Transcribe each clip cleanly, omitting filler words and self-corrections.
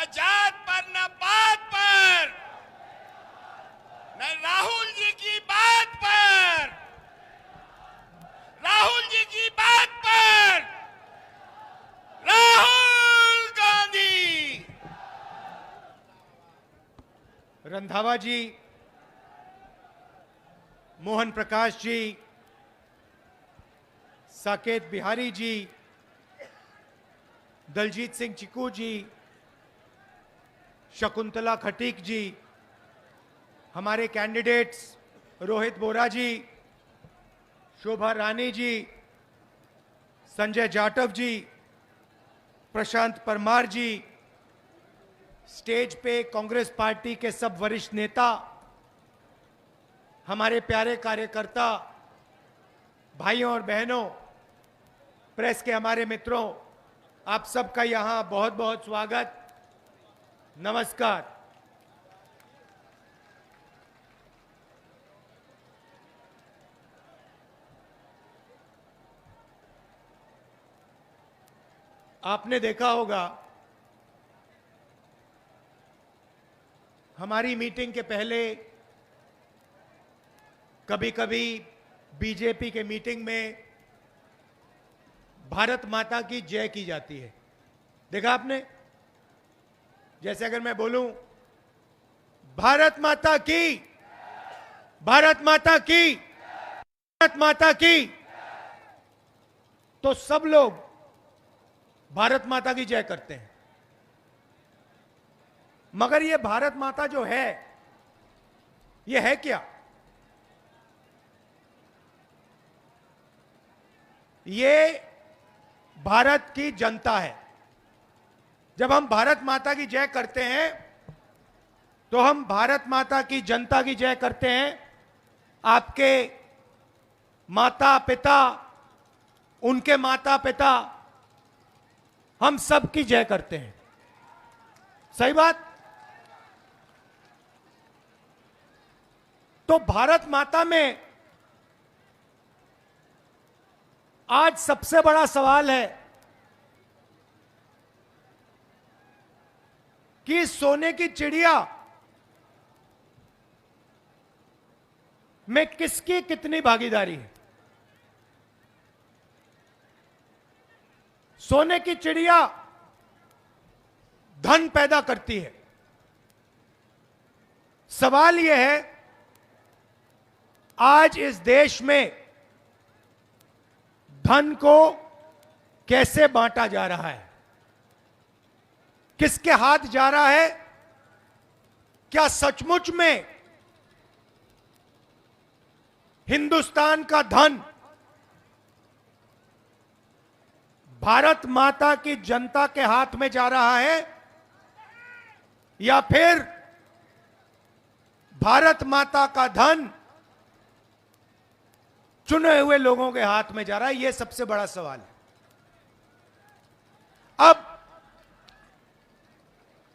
जात पर न पात पर, न राहुल जी की बात पर, राहुल जी की बात पर राहुल गांधी। रंधावा जी, मोहन प्रकाश जी, साकेत बिहारी जी, दलजीत सिंह चिक्कू जी, शकुंतला खटीक जी, हमारे कैंडिडेट्स रोहित बोरा जी, शोभा रानी जी, संजय जाटव जी, प्रशांत परमार जी, स्टेज पे कांग्रेस पार्टी के सब वरिष्ठ नेता, हमारे प्यारे कार्यकर्ता, भाइयों और बहनों, प्रेस के हमारे मित्रों, आप सबका यहां बहुत बहुत स्वागत, नमस्कार। आपने देखा होगा हमारी मीटिंग के पहले कभी कभी बीजेपी के मीटिंग में भारत माता की जय की जाती है। देखा आपने? जैसे अगर मैं बोलूं भारत माता की, भारत माता की, भारत माता की, तो सब लोग भारत माता की जय करते हैं। मगर ये भारत माता जो है, ये है क्या? ये भारत की जनता है। जब हम भारत माता की जय करते हैं तो हम भारत माता की जनता की जय करते हैं। आपके माता पिता, उनके माता पिता, हम सब की जय करते हैं। सही बात? तो भारत माता में आज सबसे बड़ा सवाल है कि सोने की चिड़िया में किसकी कितनी भागीदारी है। सोने की चिड़िया धन पैदा करती है। सवाल यह है, आज इस देश में धन को कैसे बांटा जा रहा है, किसके हाथ जा रहा है? क्या सचमुच में हिंदुस्तान का धन भारत माता की जनता के हाथ में जा रहा है, या फिर भारत माता का धन चुने हुए लोगों के हाथ में जा रहा है? यह सबसे बड़ा सवाल है। अब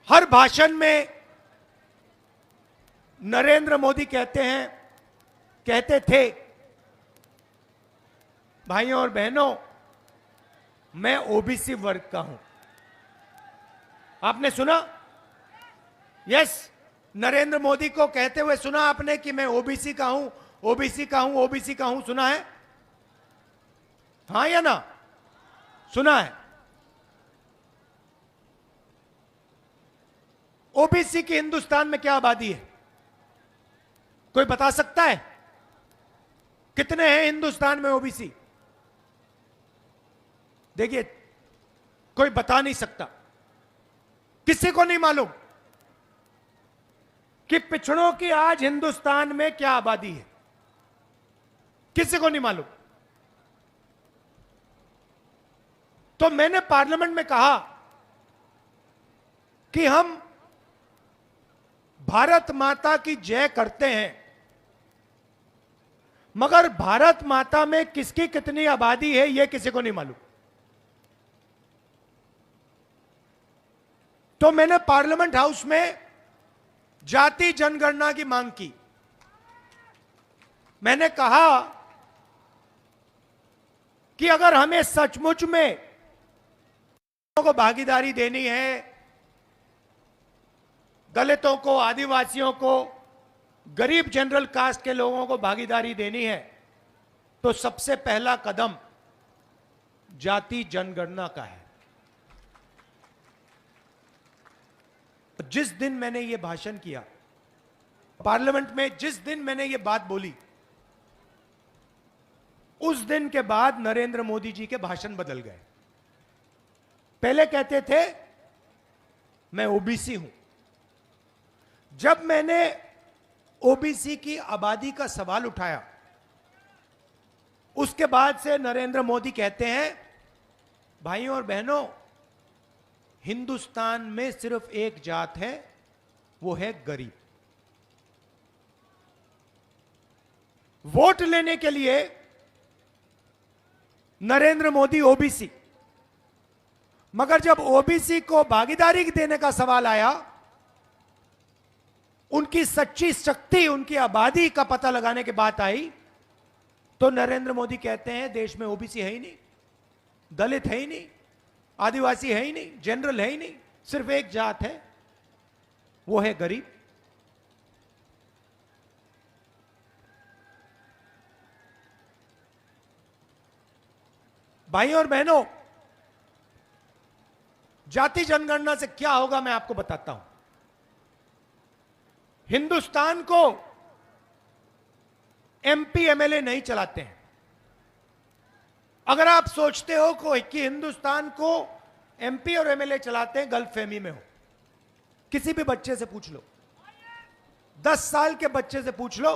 हर भाषण में नरेंद्र मोदी कहते थे, भाइयों और बहनों, मैं ओबीसी वर्ग का हूं। आपने सुना? यस, नरेंद्र मोदी को कहते हुए सुना आपने कि मैं ओबीसी का हूं, ओबीसी का हूं, ओबीसी का हूं? सुना है? हां या ना? सुना है। ओबीसी की हिंदुस्तान में क्या आबादी है? कोई बता सकता है? कितने हैं हिंदुस्तान में ओबीसी? देखिए, कोई बता नहीं सकता, किसी को नहीं मालूम कि पिछड़ों की आज हिंदुस्तान में क्या आबादी है। किसी को नहीं मालूम। तो मैंने पार्लियामेंट में कहा कि हम भारत माता की जय करते हैं, मगर भारत माता में किसकी कितनी आबादी है यह किसी को नहीं मालूम। तो मैंने पार्लियामेंट हाउस में जाति जनगणना की मांग की। मैंने कहा कि अगर हमें सचमुच में को भागीदारी देनी है दलितों को, आदिवासियों को, गरीब जनरल कास्ट के लोगों को भागीदारी देनी है तो सबसे पहला कदम जाति जनगणना का है। जिस दिन मैंने यह भाषण किया पार्लियामेंट में, जिस दिन मैंने यह बात बोली, उस दिन के बाद नरेंद्र मोदी जी के भाषण बदल गए। पहले कहते थे मैं ओबीसी हूं। जब मैंने ओबीसी की आबादी का सवाल उठाया, उसके बाद से नरेंद्र मोदी कहते हैं भाइयों और बहनों, हिंदुस्तान में सिर्फ एक जात है, वो है गरीब। वोट लेने के लिए नरेंद्र मोदी ओबीसी, मगर जब ओबीसी को भागीदारी देने का सवाल आया, उनकी सच्ची शक्ति, उनकी आबादी का पता लगाने की बात आई, तो नरेंद्र मोदी कहते हैं देश में ओबीसी है ही नहीं, दलित है ही नहीं, आदिवासी है ही नहीं, जनरल है ही नहीं, सिर्फ एक जात है, वो है गरीब। भाइयों और बहनों, जाति जनगणना से क्या होगा मैं आपको बताता हूं। हिंदुस्तान को एमपी एमएलए नहीं चलाते हैं। अगर आप सोचते हो कि हिंदुस्तान को एमपी और एमएलए चलाते हैं, गलतफहमी में हो। किसी भी बच्चे से पूछ लो, 10 साल के बच्चे से पूछ लो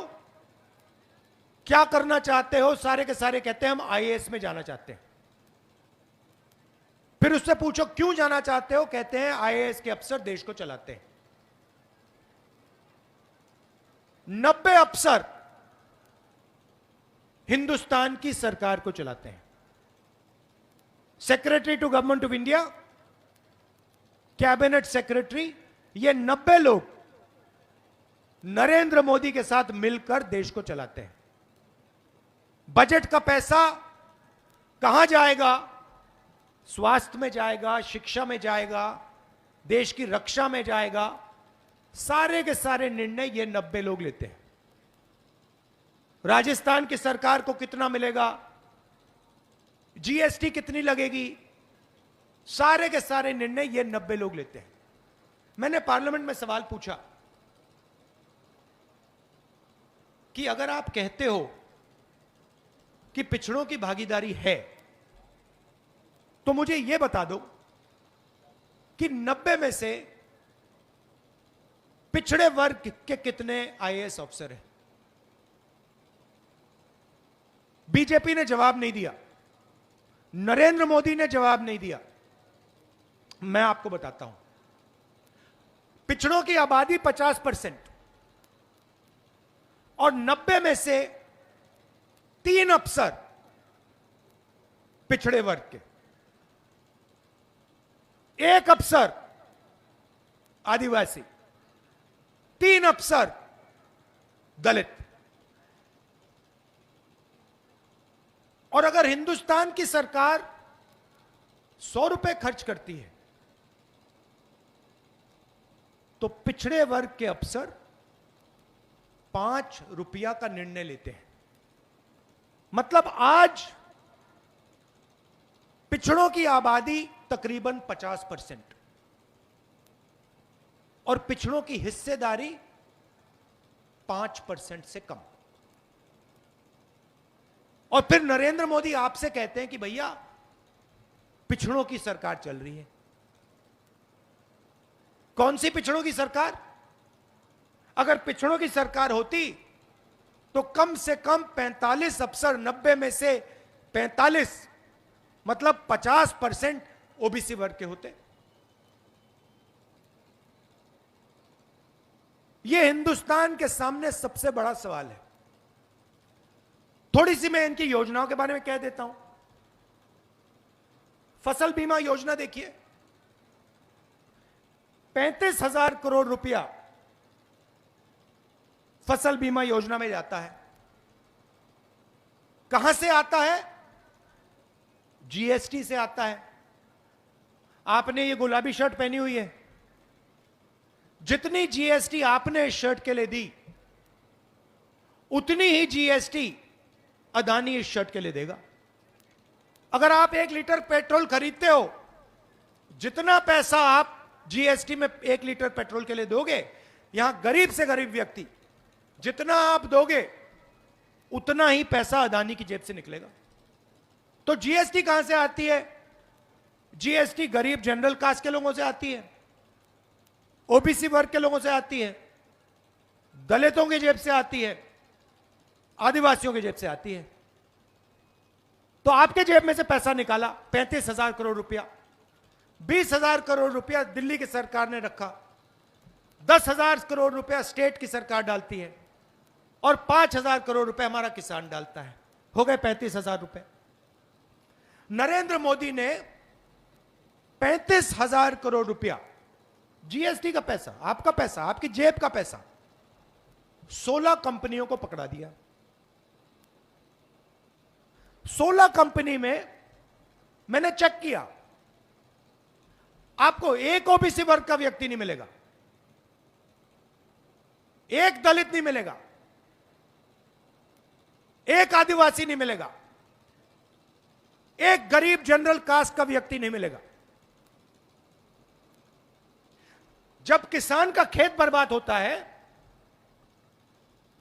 क्या करना चाहते हो, सारे के सारे कहते हैं हम आईएएस में जाना चाहते हैं। फिर उससे पूछो क्यों जाना चाहते हो, कहते हैं आईएएस के अफसर देश को चलाते हैं। 90 अफसर हिंदुस्तान की सरकार को चलाते हैं। Secretary to government of India, cabinet secretary, ये 90 लोग नरेंद्र मोदी के साथ मिलकर देश को चलाते हैं। बजट का पैसा कहां जाएगा? स्वास्थ्य में जाएगा, शिक्षा में जाएगा, देश की रक्षा में जाएगा। सारे के सारे निर्णय ये 90 लोग लेते हैं। राजस्थान की सरकार को कितना मिलेगा, जीएसटी कितनी लगेगी, सारे के सारे निर्णय ये 90 लोग लेते हैं। मैंने पार्लियामेंट में सवाल पूछा कि अगर आप कहते हो कि पिछड़ों की भागीदारी है, तो मुझे यह बता दो कि 90 में से पिछड़े वर्ग के कितने आईएएस अफसर हैं? बीजेपी ने जवाब नहीं दिया, नरेंद्र मोदी ने जवाब नहीं दिया। मैं आपको बताता हूं, पिछड़ों की आबादी 50% और 90 में से 3 अफसर पिछड़े वर्ग के, 1 अफसर आदिवासी, 3 अफसर दलित। और अगर हिंदुस्तान की सरकार 100 रुपए खर्च करती है तो पिछड़े वर्ग के अफसर 5 रुपया का निर्णय लेते हैं। मतलब आज पिछड़ों की आबादी तकरीबन 50% और पिछड़ों की हिस्सेदारी 5% से कम। और फिर नरेंद्र मोदी आपसे कहते हैं कि भैया पिछड़ों की सरकार चल रही है। कौन सी पिछड़ों की सरकार? अगर पिछड़ों की सरकार होती तो कम से कम 45 अफसर, 90 में से 45 मतलब 50% ओबीसी वर्ग के होते। यह हिंदुस्तान के सामने सबसे बड़ा सवाल है। थोड़ी सी मैं इनकी योजनाओं के बारे में कह देता हूं। फसल बीमा योजना देखिए, 35,000 करोड़ रुपया फसल बीमा योजना में जाता है। कहां से आता है? जीएसटी से आता है। आपने ये गुलाबी शर्ट पहनी हुई है, जितनी जीएसटी आपने इस शर्ट के लिए दी, उतनी ही जीएसटी अदानी इस शर्ट के लिए देगा। अगर आप 1 लीटर पेट्रोल खरीदते हो, जितना पैसा आप जीएसटी में 1 लीटर पेट्रोल के लिए दोगे, यहां गरीब से गरीब व्यक्ति जितना आप दोगे, उतना ही पैसा अदानी की जेब से निकलेगा। तो जीएसटी कहां से आती है? जीएसटी गरीब जनरल कास्ट के लोगों से आती है, ओबीसी वर्ग के लोगों से आती है, दलितों की जेब से आती है, आदिवासियों की जेब से आती है। तो आपके जेब में से पैसा निकाला 35,000 करोड़ रुपया, 20,000 करोड़ रुपया दिल्ली की सरकार ने रखा, 10,000 करोड़ रुपया स्टेट की सरकार डालती है और 5,000 करोड़ रुपया हमारा किसान डालता है। हो गए 35,000 रुपए। नरेंद्र मोदी ने 35,000 करोड़ रुपया जीएसटी का पैसा, आपका पैसा, आपकी जेब का पैसा 16 कंपनियों को पकड़ा दिया। 16 कंपनी में मैंने चेक किया, आपको एक ओबीसी वर्ग का व्यक्ति नहीं मिलेगा, एक दलित नहीं मिलेगा, एक आदिवासी नहीं मिलेगा, एक गरीब जनरल कास्ट का व्यक्ति नहीं मिलेगा। जब किसान का खेत बर्बाद होता है,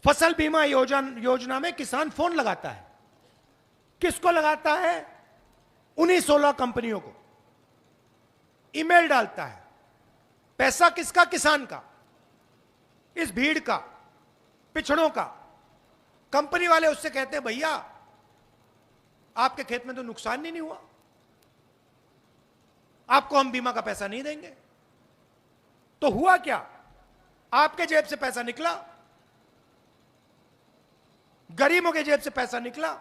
फसल बीमा योजना में किसान फोन लगाता है। किसको लगाता है? उन्हीं 16 कंपनियों को ईमेल डालता है। पैसा किसका? किसान का, इस भीड़ का, पिछड़ों का। कंपनी वाले उससे कहते हैं, भैया आपके खेत में तो नुकसान ही नहीं हुआ, आपको हम बीमा का पैसा नहीं देंगे। तो हुआ क्या? आपके जेब से पैसा निकला, गरीबों के जेब से पैसा निकला,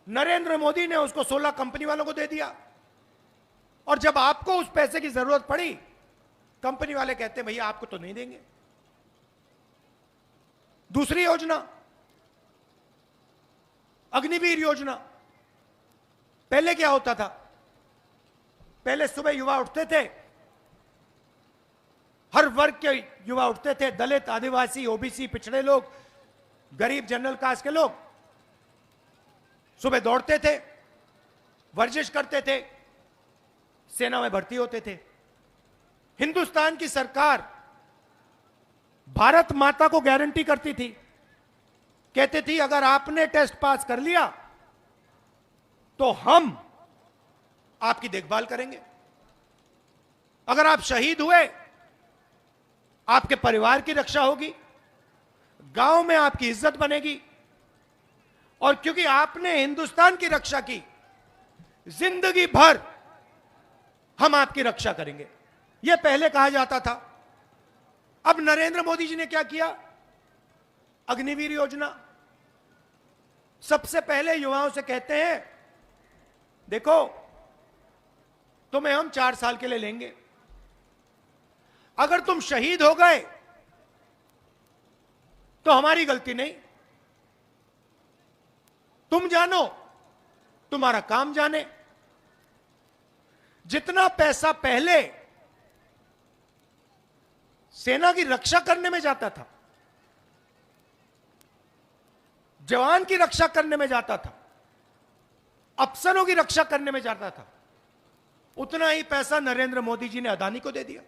नरेंद्र मोदी ने उसको 16 कंपनी वालों को दे दिया। और जब आपको उस पैसे की जरूरत पड़ी, कंपनी वाले कहते हैं भैया आपको तो नहीं देंगे। दूसरी योजना, अग्निवीर योजना। पहले क्या होता था? पहले सुबह युवा उठते थे, हर वर्ग के युवा उठते थे, दलित, आदिवासी, ओबीसी, पिछड़े लोग, गरीब जनरल कास्ट के लोग सुबह दौड़ते थे, वर्जिश करते थे, सेना में भर्ती होते थे। हिंदुस्तान की सरकार भारत माता को गारंटी करती थी, कहती थी अगर आपने टेस्ट पास कर लिया तो हम आपकी देखभाल करेंगे, अगर आप शहीद हुए आपके परिवार की रक्षा होगी, गांव में आपकी इज्जत बनेगी, और क्योंकि आपने हिंदुस्तान की रक्षा की, जिंदगी भर हम आपकी रक्षा करेंगे। यह पहले कहा जाता था। अब नरेंद्र मोदी जी ने क्या किया? अग्निवीर योजना। सबसे पहले युवाओं से कहते हैं, देखो तुम्हें हम 4 साल के लिए लेंगे, अगर तुम शहीद हो गए तो हमारी गलती नहीं, तुम जानो, तुम्हारा काम जाने। जितना पैसा पहले सेना की रक्षा करने में जाता था, जवान की रक्षा करने में जाता था, अफसरों की रक्षा करने में जाता था, उतना ही पैसा नरेंद्र मोदी जी ने अदानी को दे दिया।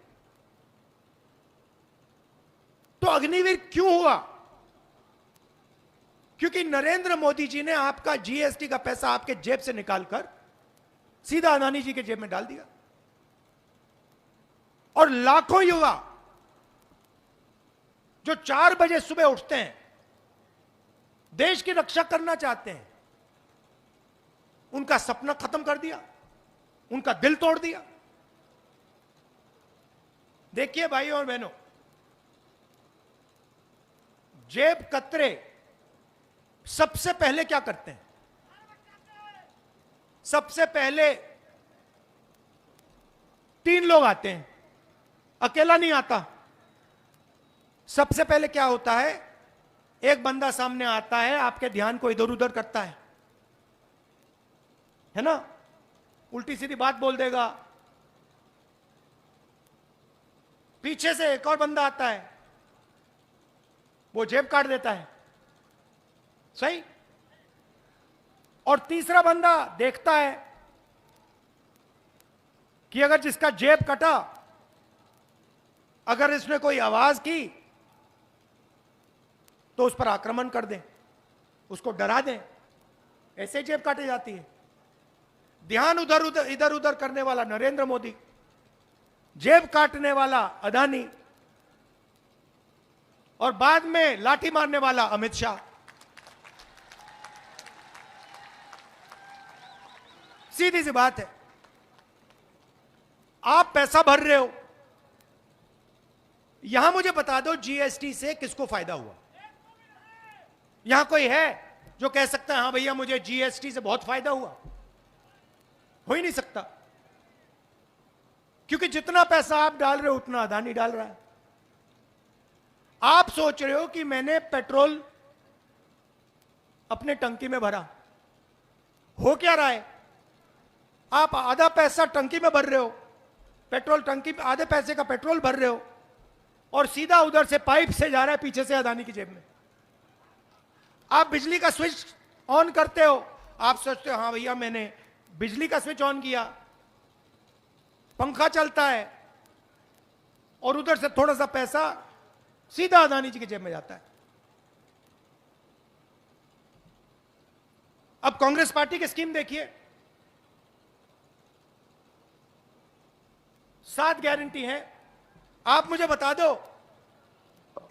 तो अग्निवीर क्यों हुआ? क्योंकि नरेंद्र मोदी जी ने आपका जीएसटी का पैसा आपके जेब से निकालकर सीधा अदानी जी के जेब में डाल दिया। और लाखों युवा जो 4 बजे सुबह उठते हैं, देश की रक्षा करना चाहते हैं, उनका सपना खत्म कर दिया, उनका दिल तोड़ दिया। देखिए भाइयों और बहनों, जेब कतरे सबसे पहले क्या करते हैं? सबसे पहले 3 लोग आते हैं, अकेला नहीं आता। सबसे पहले क्या होता है? एक बंदा सामने आता है, आपके ध्यान को इधर उधर करता है ना, उल्टी सीधी बात बोल देगा, पीछे से एक और बंदा आता है, वो जेब काट देता है, सही। और तीसरा बंदा देखता है कि अगर जिसका जेब कटा, अगर इसने कोई आवाज की तो उस पर आक्रमण कर दें, उसको डरा दें। ऐसे जेब काटी जाती है। ध्यान इधर उधर करने वाला नरेंद्र मोदी, जेब काटने वाला अदानी, और बाद में लाठी मारने वाला अमित शाह। सीधी सी बात है। आप पैसा भर रहे हो, यहां मुझे बता दो जीएसटी से किसको फायदा हुआ? यहां कोई है जो कह सकता है हां भैया मुझे जीएसटी से बहुत फायदा हुआ? हो ही नहीं सकता, क्योंकि जितना पैसा आप डाल रहे हो उतना अदानी डाल रहा है। आप सोच रहे हो कि मैंने पेट्रोल अपने टंकी में भरा, हो क्या रहा है? आप आधा पैसा टंकी में भर रहे हो, पेट्रोल टंकी में आधे पैसे का पेट्रोल भर रहे हो, और सीधा उधर से पाइप से जा रहा है पीछे से अदानी की जेब में। आप बिजली का स्विच ऑन करते हो, आप सोचते हो हाँ भैया मैंने बिजली का स्विच ऑन किया, पंखा चलता है, और उधर से थोड़ा सा पैसा सीधा अदानी जी की जेब में जाता है। अब कांग्रेस पार्टी की स्कीम देखिए, 7 गारंटी हैं। आप मुझे बता दो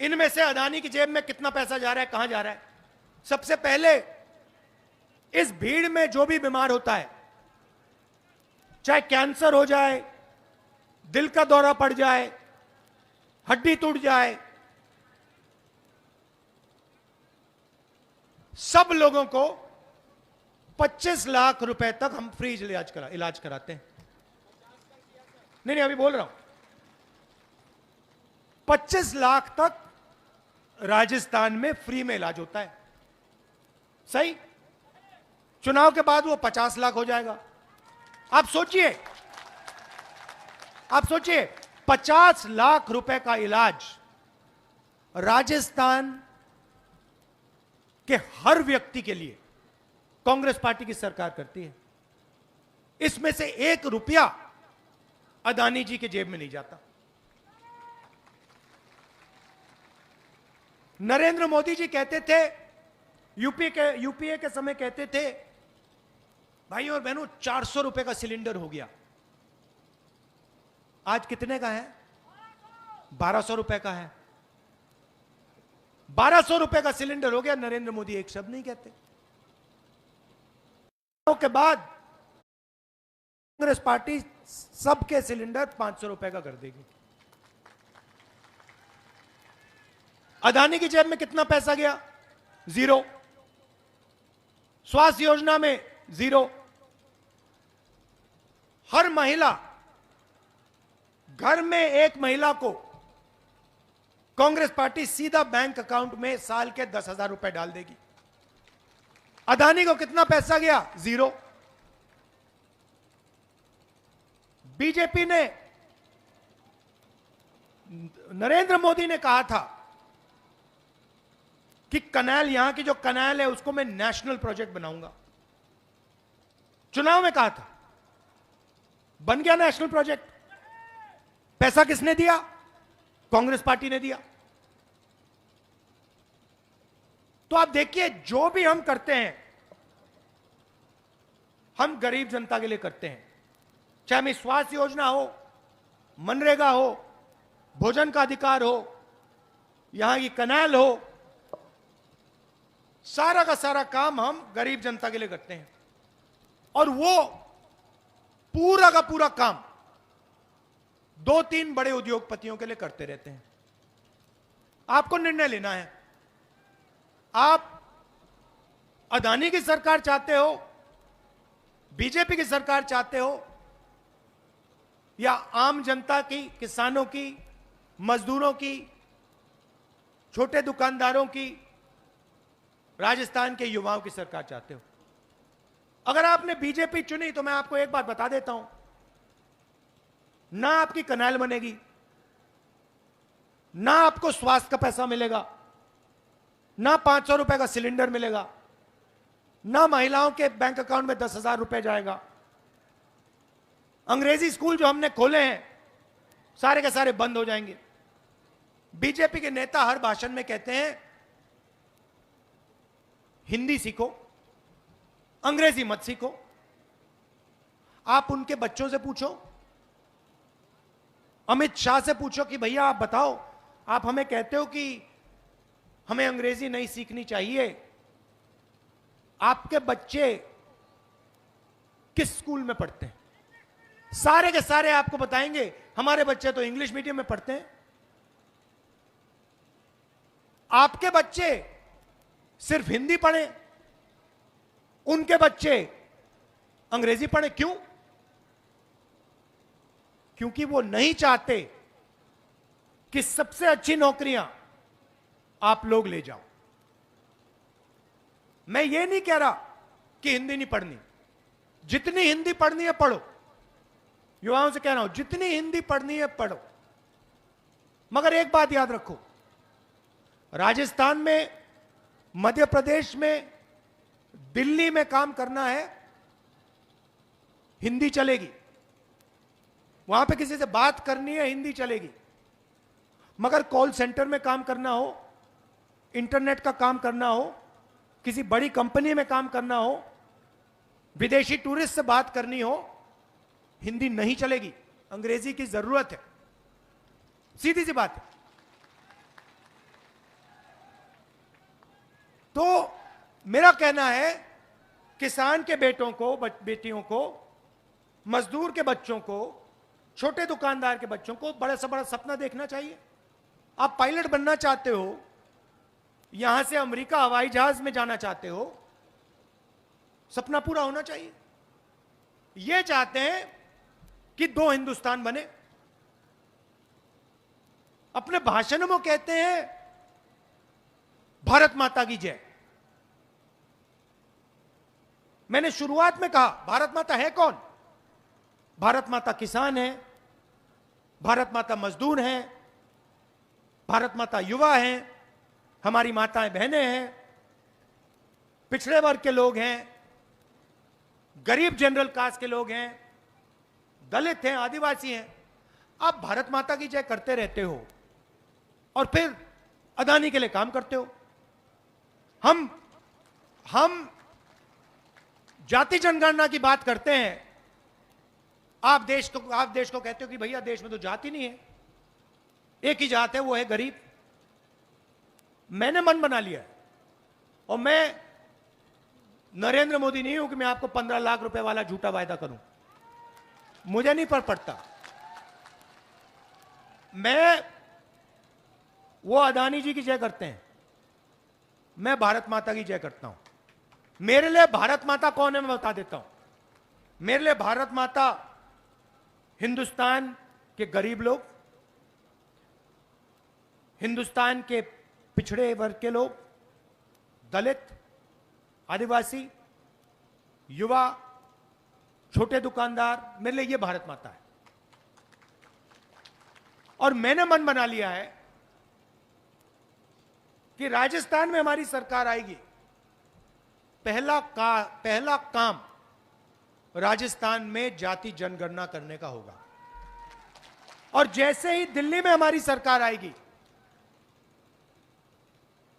इनमें से अदानी की जेब में कितना पैसा जा रहा है, कहां जा रहा है? सबसे पहले इस भीड़ में जो भी बीमार होता है, चाहे कैंसर हो जाए, दिल का दौरा पड़ जाए, हड्डी टूट जाए, सब लोगों को 25 लाख रुपए तक हम फ्री इलाज कराते हैं। नहीं अभी बोल रहा हूं, 25 लाख तक राजस्थान में फ्री में इलाज होता है, सही। चुनाव के बाद वो 50 लाख हो जाएगा। आप सोचिए 50 लाख रुपए का इलाज राजस्थान के हर व्यक्ति के लिए कांग्रेस पार्टी की सरकार करती है। इसमें से 1 रुपया अदानी जी के जेब में नहीं जाता। नरेंद्र मोदी जी कहते थे, यूपीए के समय कहते थे, भाई और बहनों 400 रुपए का सिलेंडर हो गया। आज कितने का है? 1200 रुपए का है। 1200 रुपए का सिलेंडर हो गया। नरेंद्र मोदी एक शब्द नहीं कहते। के बाद कांग्रेस पार्टी सबके सिलेंडर 500 रुपए का कर देगी। अदानी की जेब में कितना पैसा गया? 0। स्वास्थ्य योजना में 0। हर महिला, घर में एक महिला को कांग्रेस पार्टी सीधा बैंक अकाउंट में साल के 10,000 रुपए डाल देगी। अदानी को कितना पैसा गया? 0। बीजेपी ने, नरेंद्र मोदी ने कहा था कि कनाल, यहां की जो कनाल है उसको मैं नेशनल प्रोजेक्ट बनाऊंगा। चुनाव में कहा था, बन गया नेशनल प्रोजेक्ट। पैसा किसने दिया? कांग्रेस पार्टी ने दिया। तो आप देखिए, जो भी हम करते हैं हम गरीब जनता के लिए करते हैं। चाहे में स्वास्थ्य योजना हो, मनरेगा हो, भोजन का अधिकार हो, यहां की कनाल हो, सारा का सारा काम हम गरीब जनता के लिए करते हैं। और वो पूरा का पूरा काम 2-3 बड़े उद्योगपतियों के लिए करते रहते हैं। आपको निर्णय लेना है, आप अदानी की सरकार चाहते हो, बीजेपी की सरकार चाहते हो, या आम जनता की, किसानों की, मजदूरों की, छोटे दुकानदारों की, राजस्थान के युवाओं की सरकार चाहते हो। अगर आपने बीजेपी चुनी तो मैं आपको एक बात बता देता हूं, ना आपकी कनाल बनेगी, ना आपको स्वास्थ्य का पैसा मिलेगा, ना 500 रुपए का सिलेंडर मिलेगा, ना महिलाओं के बैंक अकाउंट में 10,000 रुपए जाएगा। अंग्रेजी स्कूल जो हमने खोले हैं सारे के सारे बंद हो जाएंगे। बीजेपी के नेता हर भाषण में कहते हैं हिंदी सीखो, अंग्रेजी मत सीखो। आप उनके बच्चों से पूछो, अमित शाह से पूछो कि भैया आप बताओ, आप हमें कहते हो कि हमें अंग्रेजी नहीं सीखनी चाहिए, आपके बच्चे किस स्कूल में पढ़ते हैं? सारे के सारे आपको बताएंगे हमारे बच्चे तो इंग्लिश मीडियम में पढ़ते हैं। आपके बच्चे सिर्फ हिंदी पढ़े, उनके बच्चे अंग्रेजी पढ़े। क्यों? क्योंकि वो नहीं चाहते कि सबसे अच्छी नौकरियां आप लोग ले जाओ। मैं ये नहीं कह रहा कि हिंदी नहीं पढ़नी, जितनी हिंदी पढ़नी है पढ़ो। युवाओं से कह रहा हूं जितनी हिंदी पढ़नी है पढ़ो, मगर एक बात याद रखो, राजस्थान में, मध्य प्रदेश में, दिल्ली में काम करना है हिंदी चलेगी, वहां पे किसी से बात करनी है हिंदी चलेगी। मगर कॉल सेंटर में काम करना हो, इंटरनेट का काम करना हो, किसी बड़ी कंपनी में काम करना हो, विदेशी टूरिस्ट से बात करनी हो, हिंदी नहीं चलेगी, अंग्रेजी की जरूरत है। सीधी सी बात है। तो मेरा कहना है किसान के बेटों को, बेटियों को, मजदूर के बच्चों को, छोटे दुकानदार के बच्चों को बड़ा से बड़ा सपना देखना चाहिए। आप पायलट बनना चाहते हो, यहां से अमेरिका हवाई जहाज में जाना चाहते हो, सपना पूरा होना चाहिए। ये चाहते हैं कि दो हिंदुस्तान बने। अपने भाषण में कहते हैं भारत माता की जय। मैंने शुरुआत में कहा भारत माता है कौन? भारत माता किसान है, भारत माता मजदूर हैं, भारत माता युवा हैं, हमारी माताएं बहनें हैं, पिछड़े वर्ग के लोग हैं, गरीब जनरल कास्ट के लोग हैं, दलित हैं, आदिवासी हैं। आप भारत माता की जय करते रहते हो और फिर अदानी के लिए काम करते हो। हम जाति जनगणना की बात करते हैं, आप देश को कहते हो कि भैया देश में तो जाति नहीं है, एक ही जात है, वो है गरीब। मैंने मन बना लिया और मैं नरेंद्र मोदी नहीं हूं कि मैं आपको 15 लाख रुपए वाला झूठा वायदा करूं, मुझे नहीं पर पड़ता। मैं वो अदानी जी की जय करते हैं, मैं भारत माता की जय करता हूं। मेरे लिए भारत माता कौन है मैं बता देता हूं। मेरे लिए भारत माता हिंदुस्तान के गरीब लोग, हिंदुस्तान के पिछड़े वर्ग के लोग, दलित, आदिवासी, युवा, छोटे दुकानदार, मेरे लिए ये भारत माता है। और मैंने मन बना लिया है कि राजस्थान में हमारी सरकार आएगी, पहला काम राजस्थान में जाति जनगणना करने का होगा। और जैसे ही दिल्ली में हमारी सरकार आएगी,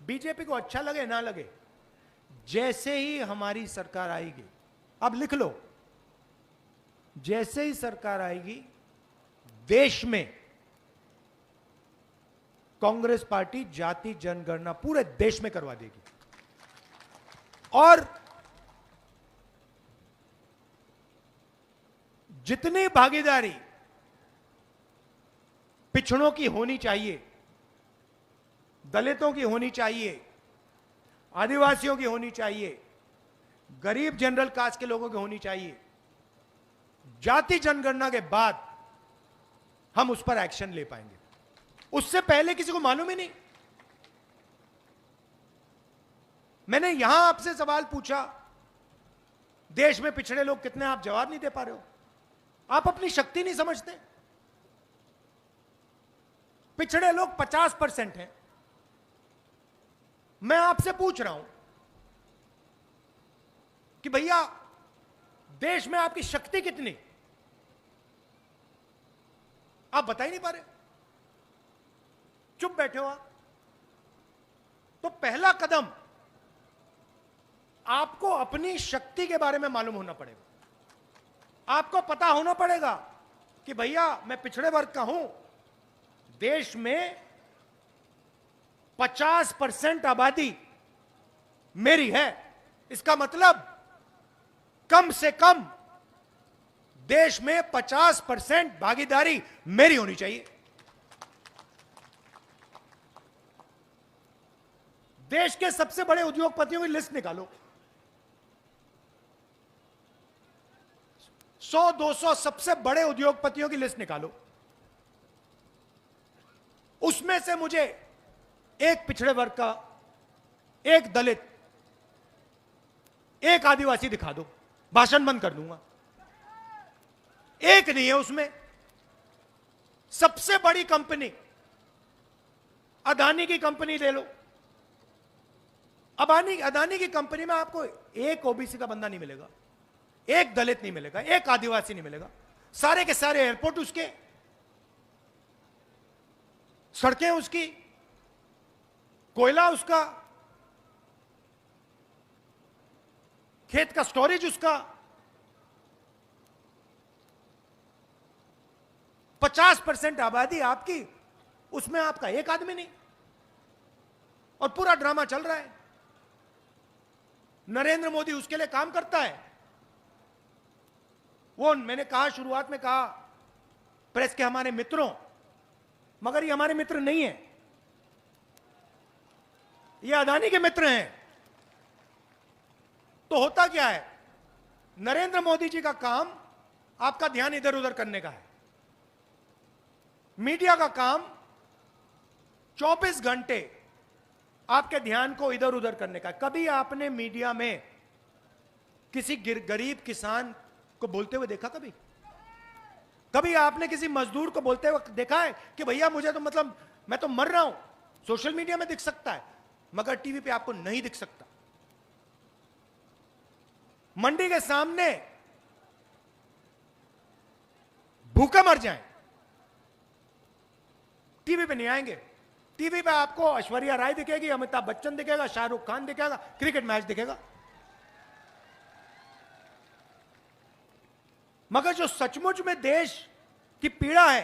बीजेपी को अच्छा लगे ना लगे, जैसे ही हमारी सरकार आएगी, अब लिख लो, जैसे ही सरकार आएगी, देश में कांग्रेस पार्टी जाति जनगणना पूरे देश में करवा देगी। और जितनी भागीदारी पिछड़ों की होनी चाहिए, दलितों की होनी चाहिए, आदिवासियों की होनी चाहिए, गरीब जनरल कास्ट के लोगों की होनी चाहिए, जाति जनगणना के बाद हम उस पर एक्शन ले पाएंगे। उससे पहले किसी को मालूम ही नहीं। मैंने यहां आपसे सवाल पूछा, देश में पिछड़े लोग कितने, आप जवाब नहीं दे पा रहे हो। आप अपनी शक्ति नहीं समझते। पिछड़े लोग 50% हैं। मैं आपसे पूछ रहा हूं कि भैया देश में आपकी शक्ति कितनी, आप बता ही नहीं पा रहे, चुप बैठे हो आप। तो पहला कदम आपको अपनी शक्ति के बारे में मालूम होना पड़ेगा। आपको पता होना पड़ेगा कि भैया मैं पिछड़े वर्ग का हूं, देश में 50% आबादी मेरी है, इसका मतलब कम से कम देश में 50% भागीदारी मेरी होनी चाहिए। देश के सबसे बड़े उद्योगपतियों की लिस्ट निकालो, 100-200 सबसे बड़े उद्योगपतियों की लिस्ट निकालो, उसमें से मुझे एक पिछड़े वर्ग का, एक दलित, एक आदिवासी दिखा दो, भाषण बंद कर दूंगा। एक नहीं है उसमें। सबसे बड़ी कंपनी अदानी की कंपनी ले लो, अदानी की कंपनी में आपको एक ओबीसी का बंदा नहीं मिलेगा, एक दलित नहीं मिलेगा, एक आदिवासी नहीं मिलेगा। सारे के सारे एयरपोर्ट उसके, सड़कें उसकी, कोयला उसका, खेत का स्टोरेज उसका। 50% आबादी आपकी, उसमें आपका एक आदमी नहीं, और पूरा ड्रामा चल रहा है। नरेंद्र मोदी उसके लिए काम करता है। वो मैंने कहा, शुरुआत में कहा प्रेस के हमारे मित्रों, मगर ये हमारे मित्र नहीं है, ये अदानी के मित्र हैं। तो होता क्या है, नरेंद्र मोदी जी का काम आपका ध्यान इधर उधर करने का है। मीडिया का काम 24 घंटे आपके ध्यान को इधर उधर करने का। कभी आपने मीडिया में किसी गरीब किसान को बोलते हुए देखा? कभी आपने किसी मजदूर को बोलते हुए देखा है कि भैया मुझे तो मतलब मैं तो मर रहा हूं? सोशल मीडिया में दिख सकता है, मगर टीवी पे आपको नहीं दिख सकता। मंडी के सामने भूखे मर जाएं, टीवी पे नहीं आएंगे। टीवी पे आपको ऐश्वर्या राय दिखेगी, अमिताभ बच्चन दिखेगा, शाहरुख खान दिखेगा, क्रिकेट मैच दिखेगा। मगर जो सचमुच में देश की पीड़ा है,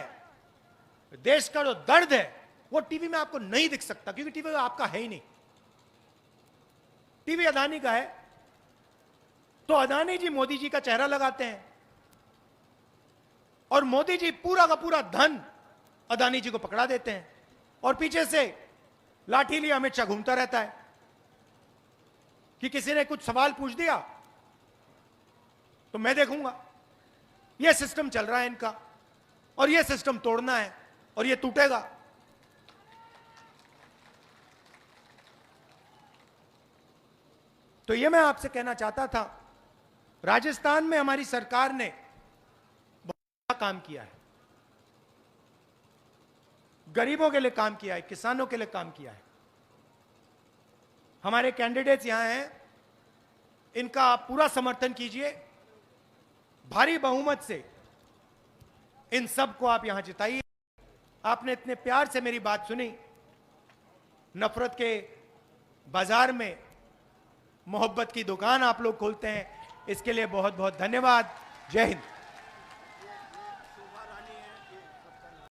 देश का जो दर्द है, वो टीवी में आपको नहीं दिख सकता, क्योंकि टीवी आपका है ही नहीं। टीवी अदानी का है, तो अदानी जी मोदी जी का चेहरा लगाते हैं, और मोदी जी पूरा का पूरा धन अदानी जी को पकड़ा देते हैं, और पीछे से लाठी लिए अमित शाह घूमता रहता है कि किसी ने कुछ सवाल पूछ दिया तो मैं देखूंगा। यह सिस्टम चल रहा है इनका, और यह सिस्टम तोड़ना है, और यह टूटेगा। तो यह मैं आपसे कहना चाहता था, राजस्थान में हमारी सरकार ने बहुत अच्छा काम किया है, गरीबों के लिए काम किया है, किसानों के लिए काम किया है। हमारे कैंडिडेट्स यहां हैं, इनका आप पूरा समर्थन कीजिए, भारी बहुमत से इन सबको आप यहां जिताइए। आपने इतने प्यार से मेरी बात सुनी, नफरत के बाजार में मोहब्बत की दुकान आप लोग खोलते हैं, इसके लिए बहुत बहुत धन्यवाद। जय हिंद।